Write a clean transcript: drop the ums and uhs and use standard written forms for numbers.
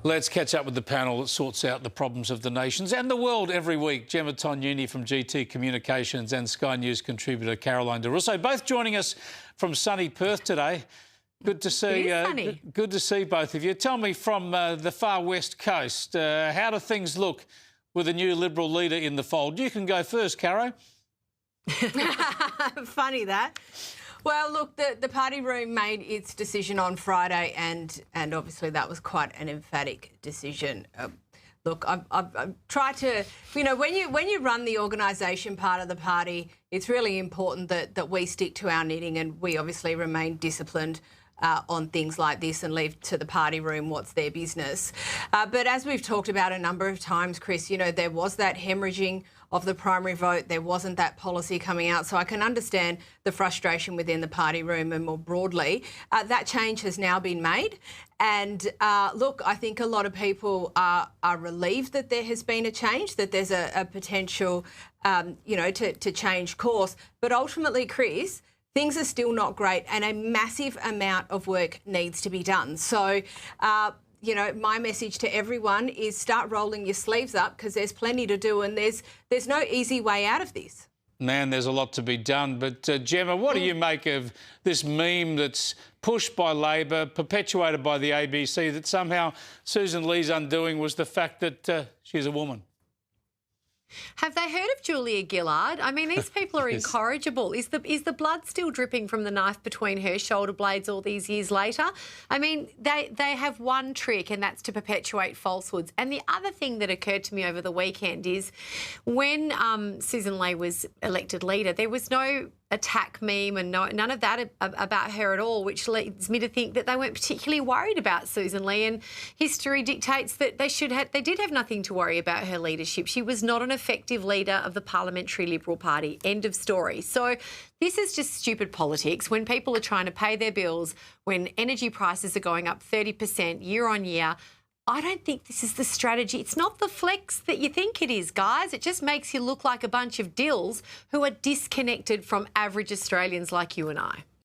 Let's catch up with the panel that sorts out the problems of the nations and the world every week. Gemma Tonyuni from GT Communications and Sky News contributor Caroline Di Russo, both joining us from sunny Perth today. Good to see. Good to see both of you. Tell me, from the far west coast, how do things look with a new Liberal leader in the fold? You can go first, Caro. Funny that. Well, look, the party room made its decision on Friday, and obviously that was quite an emphatic decision. Look, I've tried to, when you run the organisation part of the party, it's really important that we stick to our knitting, and we obviously remain disciplined on things like this and leave to the party room what's their business. But as we've talked about a number of times, Chris, there was that haemorrhaging of the primary vote. There wasn't that policy coming out. So I can understand the frustration within the party room, and more broadly, that change has now been made. And look, I think a lot of people are relieved that there has been a change, that there's a potential, to change course. But ultimately, Chris, things are still not great, and a massive amount of work needs to be done. So, my message to everyone is start rolling your sleeves up, because there's plenty to do, and there's no easy way out of this. Man, there's a lot to be done. But, Gemma, what do you make of this meme that's pushed by Labor, perpetuated by the ABC, that somehow Sussan Ley's undoing was the fact that she's a woman? Have they heard of Julia Gillard? I mean, these people are incorrigible. Is the blood still dripping from the knife between her shoulder blades all these years later? I mean, they have one trick, and that's to perpetuate falsehoods. And the other thing that occurred to me over the weekend is when Sussan Ley was elected leader, there was no attack meme and none of that about her at all, which leads me to think that they weren't particularly worried about Sussan Ley, and history dictates that they did have nothing to worry about her leadership. She was not an effective leader of the Parliamentary Liberal Party. End of story. So this is just stupid politics when people are trying to pay their bills, when energy prices are going up 30% year on year. I don't think this is the strategy. It's not the flex that you think it is, guys. It just makes you look like a bunch of dills who are disconnected from average Australians like you and I.